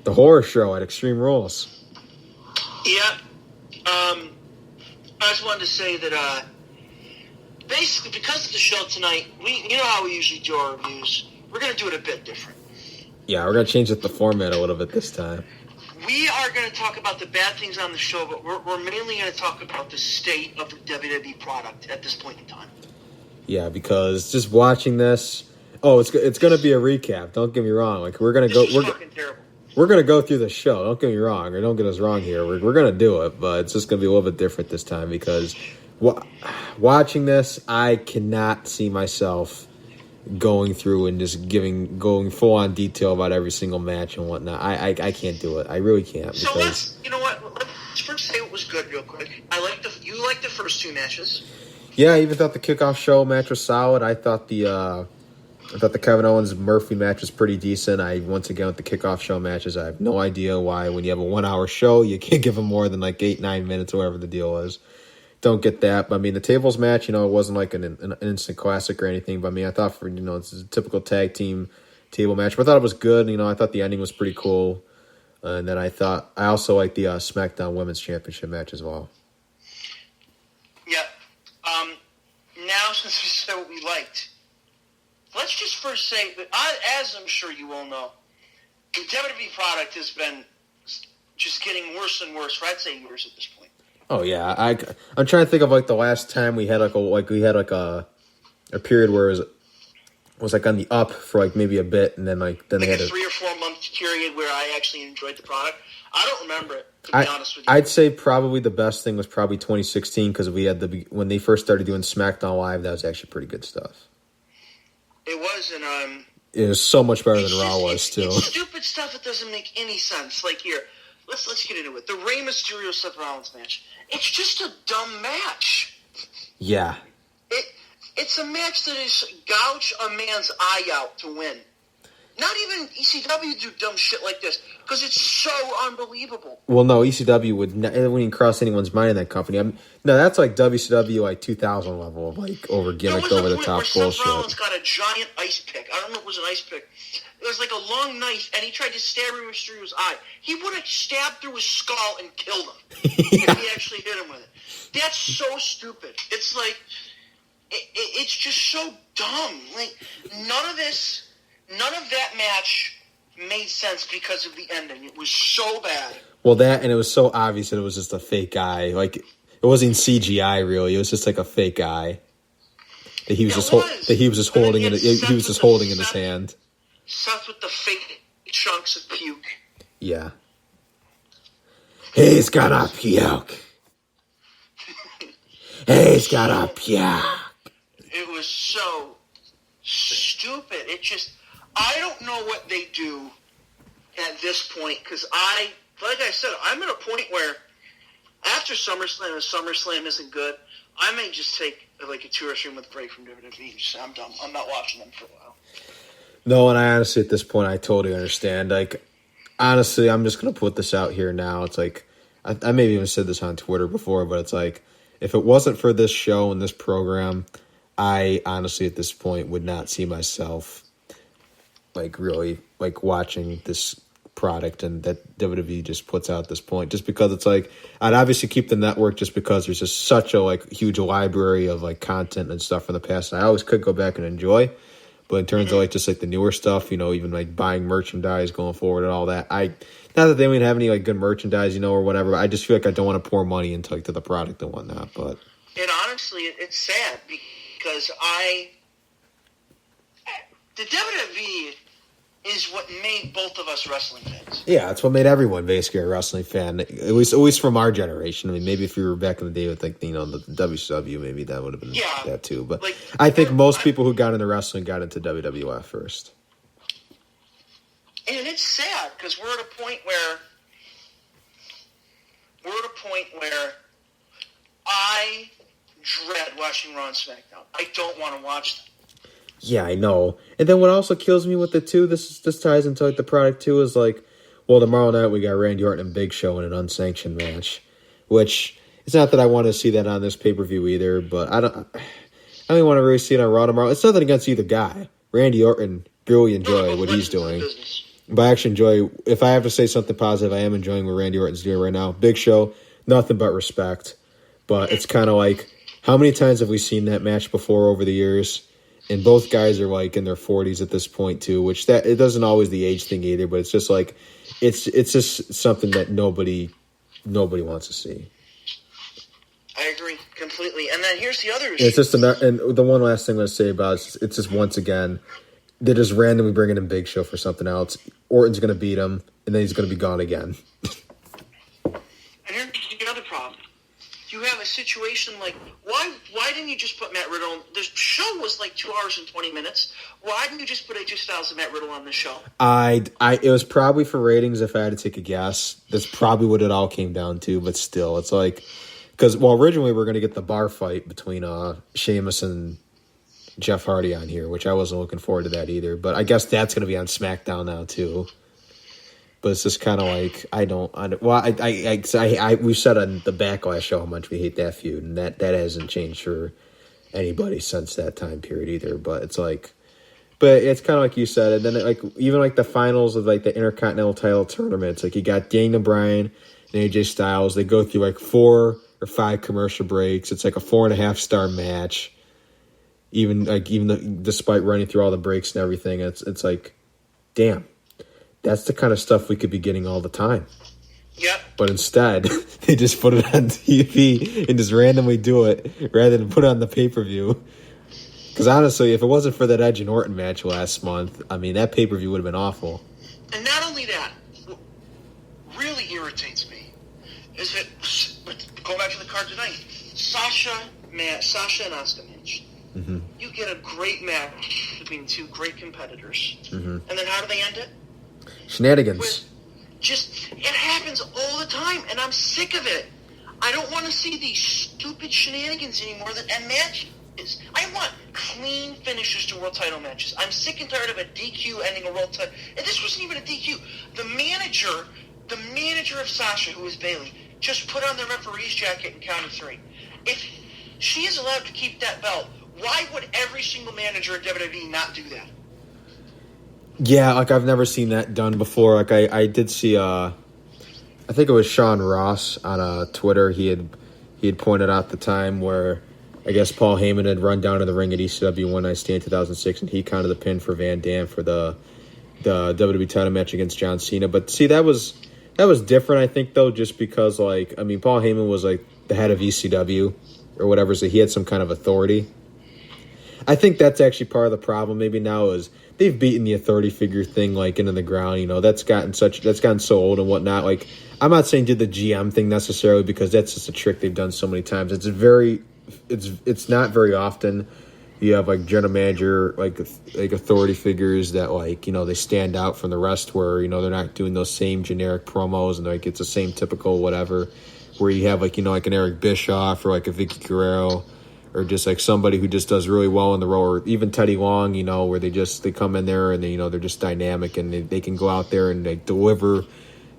The horror show at Extreme Rules. Yeah. I just wanted to say that basically because of the show tonight, you know how we usually do our reviews. We're going to do it a bit different. Yeah, we're going to change the format a little bit this time. We are going to talk about the bad things on the show, but we're mainly going to talk about the state of the WWE product at this point in time. Yeah, because just watching this, it's going to be a recap. Don't get me wrong. Like we're going to go. Fucking terrible. We're going to go through the show. Don't get me wrong, or don't get us wrong here. We're going to do it, but it's just going to be a little bit different this time because watching this, I cannot see myself going through and just going full on detail about every single match and whatnot. I can't do it. I really can't. So let's first say what was good real quick. You liked the first two matches. Yeah, I even thought the kickoff show match was solid. I thought the Kevin Owens Murphy match was pretty decent. Once again with the kickoff show matches, I have no idea why when you have a 1 hour show you can't give them more than like 8-9 minutes or whatever the deal is. Don't get that. But I mean, the tables match, it wasn't like an instant classic or anything. But I mean, I thought it's a typical tag team table match. But I thought it was good. I thought the ending was pretty cool. And then I also liked the SmackDown Women's Championship match as well. Yeah. Now, since we said what we liked, let's just first say that, as I'm sure you all know, the WWE product has been just getting worse and worse for I'd say years at this point. Oh yeah, I'm trying to think of like the last time we had a period where it was like on the up for like maybe a bit, and then they had a 3 or 4 month period where I actually enjoyed the product. I don't remember it, to be honest with you. I'd say probably the best thing was probably 2016 because we had when they first started doing SmackDown Live. That was actually pretty good stuff. It was, and it was so much better than Raw was too. It's stupid stuff that doesn't make any sense. Like here, let's get into it. The Rey Mysterio Seth Rollins match. It's just a dumb match. Yeah. It's a match that is gouge a man's eye out to win. Not even ECW do dumb shit like this because it's so unbelievable. Well, no, ECW wouldn't even cross anyone's mind in that company. No, that's like WCW like 2000 level of like over gimmicked over the top bullshit. Seth Rollins got a giant ice pick. I don't know if it was an ice pick. It was like a long knife, and he tried to stab Rey Mysterio's eye. He would have stabbed through his skull and killed him if he actually hit him with it. That's so stupid. It's like it's just so dumb. Like none of that match made sense because of the ending. It was so bad. Well, that, and it was so obvious that it was just a fake eye. Like it wasn't CGI really. It was just like a fake eye that he was just holding in his hand. Seth with the fake chunks of puke. Yeah. He's gonna puke. He's gonna puke. It was so stupid. I don't know what they do at this point because like I said, I'm at a point where after SummerSlam, if SummerSlam isn't good, I may just take like a 2 or 3 month break from WWE. I'm done. I'm not watching them for a while. No, and I honestly, at this point, I totally understand. Like, honestly, I'm just going to put this out here now. It's like, I maybe even said this on Twitter before, but it's like, if it wasn't for this show and this program, I honestly, at this point, would not see myself, like, really, like, watching this product and that WWE just puts out at this point. Just because it's like, I'd obviously keep the network just because there's just such a, like, huge library of, like, content and stuff from the past. And I always could go back and enjoy. But in terms of like just like the newer stuff, even like buying merchandise going forward and all that, not that they don't even have any like good merchandise, or whatever. But I just feel like I don't want to pour money into like to the product and whatnot. But and honestly, it's sad because the WWE is what made both of us wrestling fans. Yeah, that's what made everyone basically a wrestling fan. At least from our generation. I mean, maybe if you were back in the day with like the WCW, maybe that would have been that too. But like, I think most people who got into wrestling got into WWF first. And it's sad because we're at a point where I dread watching Raw and SmackDown. I don't want to watch them. Yeah, I know. And then what also kills me with it too, this ties into like the product too, is like, well, tomorrow night we got Randy Orton and Big Show in an unsanctioned match, which it's not that I want to see that on this pay-per-view either, but I don't want to really see it on Raw tomorrow. It's nothing against either guy. Randy Orton, really enjoy what he's doing. But I actually enjoy, if I have to say something positive, I am enjoying what Randy Orton's doing right now. Big Show, nothing but respect. But it's kind of like, how many times have we seen that match before over the years? And both guys are like in their 40s at this point too, which that it doesn't always the age thing either, but it's just like it's just something that nobody wants to see. I agree completely. And then here's the other issue. It's just and the one last thing I'm going to say about it's just once again they're just randomly bringing in Big Show for something else. Orton's going to beat him, and then he's going to be gone again. And here's the other problem. You have a situation like, why didn't you just put Matt Riddle on? The show was like 2 hours and 20 minutes. Why didn't you just put AJ Styles and Matt Riddle on the show? It was probably for ratings if I had to take a guess. That's probably what it all came down to, but still, it's like, because, originally we were going to get the bar fight between Sheamus and Jeff Hardy on here, which I wasn't looking forward to that either, but I guess that's going to be on SmackDown now too. But it's just kind of like we said on the Backlash show how much we hate that feud, and that hasn't changed for anybody since that time period either. But it's like, but it's kind of like you said, and then even like the finals of like the Intercontinental title tournaments, like you got Daniel Bryan and AJ Styles, they go through like 4 or 5 commercial breaks. It's like a 4.5-star match, despite running through all the breaks and everything. It's like, damn. That's the kind of stuff we could be getting all the time. Yep. But instead, they just put it on TV and just randomly do it rather than put it on the pay-per-view. Because honestly, if it wasn't for that Edge and Orton match last month, I mean, that pay-per-view would have been awful. And not only that, what really irritates me is that, go back to the card tonight, Sasha and Asuka match. Mm-hmm. You get a great match between 2 great competitors. Mm-hmm. And then how do they end it? Shenanigans. It happens all the time, and I'm sick of it. I don't want to see these stupid shenanigans anymore. And matches. I want clean finishes to world title matches. I'm sick and tired of a DQ ending a world title. And this wasn't even a DQ. The manager of Sasha, who is Bayley, just put on the referee's jacket and counted 3. If she is allowed to keep that belt, why would every single manager in WWE not do that? Yeah, like I've never seen that done before. Like I did see, I think it was Sean Ross on Twitter. He had pointed out the time where I guess Paul Heyman had run down to the ring at ECW One Night Stand 2006, and he counted the pin for Van Dam for the WWE title match against John Cena. But see, that was different, I think, though, just because Paul Heyman was like the head of ECW or whatever, so he had some kind of authority. I think that's actually part of the problem. Maybe now is they've beaten the authority figure thing into the ground. That's gotten so old and whatnot. Like, I'm not saying did the GM thing necessarily because that's just a trick they've done so many times. It's not very often you have general manager like authority figures that they stand out from the rest where they're not doing those same generic promos and it's the same typical whatever where you have an Eric Bischoff or a Vicky Guerrero. Or just somebody who just does really well in the role, or even Teddy Long, where they come in there and they're just dynamic and they can go out there and deliver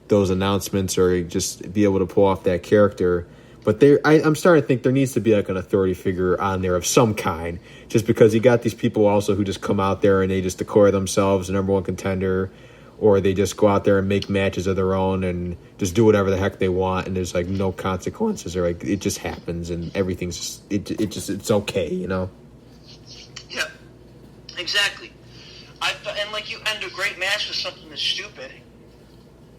those announcements or just be able to pull off that character. But I'm starting to think there needs to be an authority figure on there of some kind, just because you got these people also who just come out there and they just declare themselves the number one contender, or they just go out there and make matches of their own and just do whatever the heck they want, and there's no consequences, or it just happens and everything's it's okay, Yeah, exactly. And you end a great match with something that's stupid,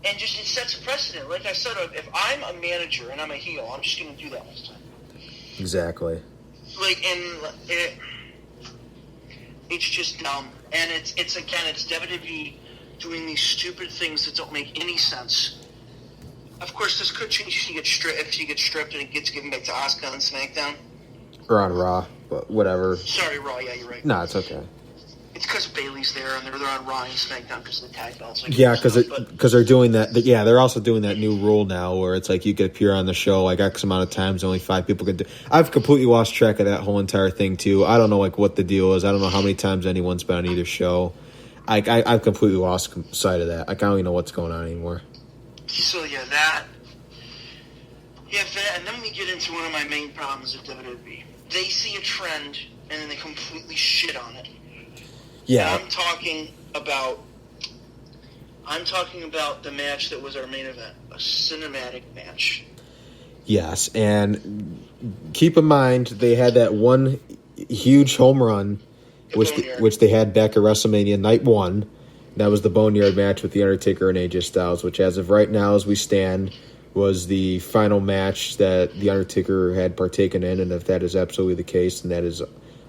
and it sets a precedent. Like I said, if I'm a manager and I'm a heel, I'm just going to do that next time. Exactly. It's just dumb, and it's WWE doing these stupid things that don't make any sense. Of course, this could change if she gets stripped and it gets given back to Asuka on SmackDown. Or on Raw, but whatever. Sorry, Raw, yeah, you're right. No, it's okay. It's because Bayley's there and they're on Raw and SmackDown because of the tag belts. Yeah, because they're doing that. Yeah, they're also doing that new rule now where it's you could appear on the show X amount of times, only 5 people could do. I've completely lost track of that whole entire thing too. I don't know what the deal is. I don't know how many times anyone's been on either show. I've completely lost sight of that. I don't even know what's going on anymore. So that, and then we get into one of my main problems with WWE. They see a trend and then they completely shit on it. Yeah. And I'm talking about I'm talking about the match that was our main event, a cinematic match. Yes, and keep in mind they had that one huge home run, which they had back at WrestleMania Night 1. That was the Boneyard match with The Undertaker and AJ Styles, which as of right now, as we stand, was the final match that The Undertaker had partaken in, and if that is absolutely the case, and that is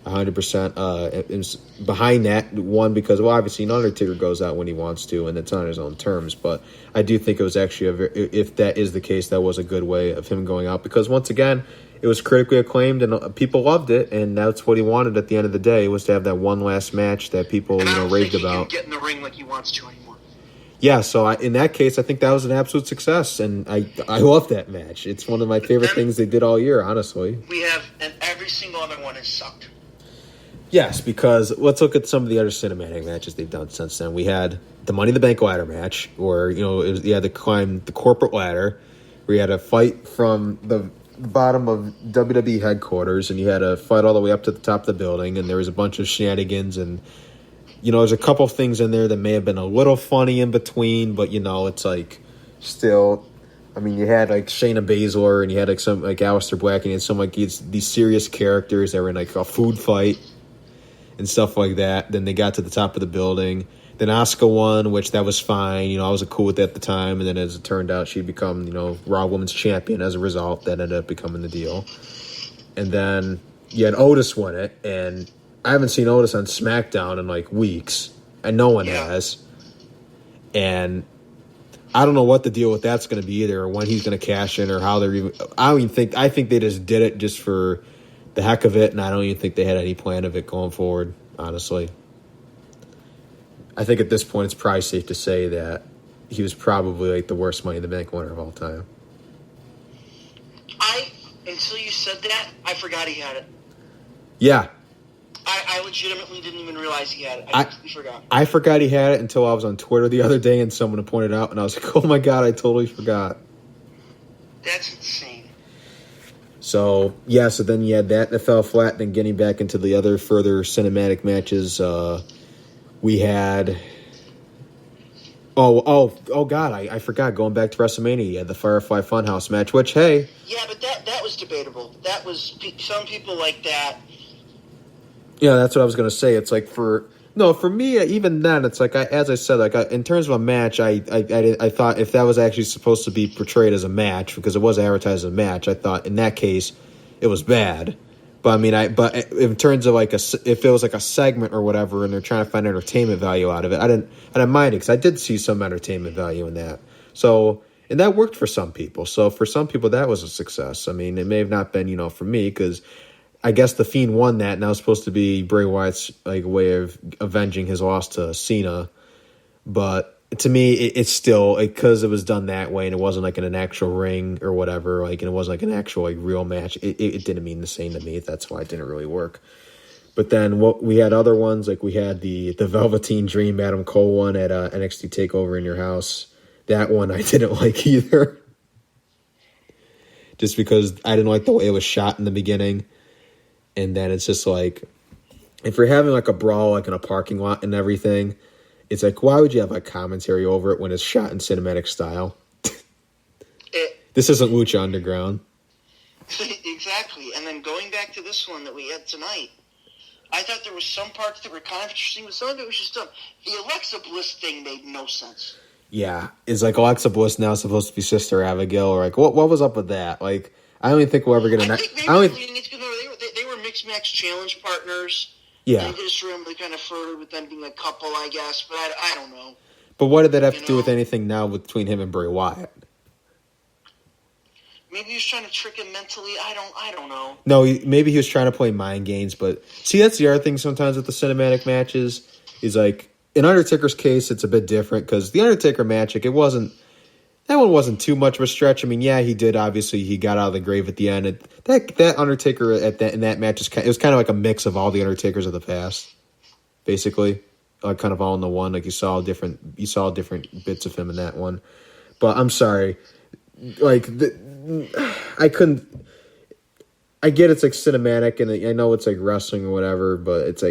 100% behind that one, because obviously Undertaker goes out when he wants to, and it's on his own terms. But I do think it was actually if that is the case, that was a good way of him going out, because once again, it was critically acclaimed and people loved it, and that's what he wanted at the end of the day, was to have that one last match that people raved about. Get in the ring like he wants to anymore. Yeah, so in that case, I think that was an absolute success, and I love that match. It's one of my favorite things they did all year, honestly. And every single other one has sucked. Yes, because let's look at some of the other cinematic matches they've done since then. We had the Money in the Bank ladder match, where you had to climb the corporate ladder, where you had to fight from the bottom of WWE headquarters, and you had to fight all the way up to the top of the building, and there was a bunch of shenanigans, and there's a couple things in there that may have been a little funny in between, but it's like still. I mean, you had like Shayna Baszler, and you had some Aleister Black, and you had some these serious characters that were in a food fight and stuff like that. Then they got to the top of the building. Then Asuka won, which that was fine. I was cool with that at the time. And then as it turned out, she'd become, Raw Women's Champion as a result. That ended up becoming the deal. And then you had Otis win it. And I haven't seen Otis on SmackDown in weeks. And no one has. And I don't know what the deal with that's going to be either, or when he's going to cash in, or how they're even. I think they just did it just for the heck of it, and I don't even think they had any plan of it going forward, honestly. I think at this point it's probably safe to say that he was probably the worst Money in the Bank winner of all time. Until you said that, I forgot he had it. Yeah. I legitimately didn't even realize he had it. I completely forgot. I forgot he had it until I was on Twitter the other day and someone pointed out, and I was like, oh my God, I totally forgot. That's insane. So, yeah, so then you had that fell flat. Then getting back into the other further cinematic matches, we had... Oh God, I forgot. Going back to WrestleMania, you had the Firefly Funhouse match, which, hey... Yeah, but that was debatable. That was... Some people like that. Yeah, that's what I was going to say. It's for me, even then, it's as I said, in terms of a match, I thought if that was actually supposed to be portrayed as a match, because it was advertised as a match, I thought in that case it was bad. But I mean, but in terms of if it was a segment or whatever, and they're trying to find entertainment value out of it, I didn't mind it, because I did see some entertainment value in that. So, and that worked for some people. So for some people, that was a success. I mean, it may have not been, for me, because I guess The Fiend won that, and that was supposed to be Bray Wyatt's way of avenging his loss to Cena. But to me, it's still, because it was done that way, and it wasn't in an actual ring or whatever, and it wasn't an actual real match. It didn't mean the same to me. That's why it didn't really work. But then we had other ones, we had the Velveteen Dream Adam Cole one at NXT TakeOver in Your House. That one I didn't like either, just because I didn't like the way it was shot in the beginning. And then it's just if you're having a brawl in a parking lot and everything, it's why would you have commentary over it when it's shot in cinematic style? This isn't Lucha Underground. Exactly. And then going back to this one that we had tonight, I thought there was some parts that were kind of interesting, but some of it was just dumb. The Alexa Bliss thing made no sense. Yeah. Is Alexa Bliss now supposed to be Sister Abigail? Or what was up with that? I don't even think we'll ever get a... They were mixed match challenge partners. Yeah. I just remember they kind of flirted with them being a couple, I guess, but I don't know. But what did that have to do with anything now between him and Bray Wyatt? Maybe he was trying to trick him mentally. I don't know. No, maybe he was trying to play mind games. But see, that's the other thing sometimes with the cinematic matches is in Undertaker's case, it's a bit different, because the Undertaker match, that one wasn't too much of a stretch. I mean, yeah, he did. Obviously, he got out of the grave at the end. That Undertaker in that match it was kind of a mix of all the Undertakers of the past, basically, kind of all in the one. You saw different bits of him in that one. But I'm sorry, I couldn't. I get it's cinematic, and I know it's wrestling or whatever, but it's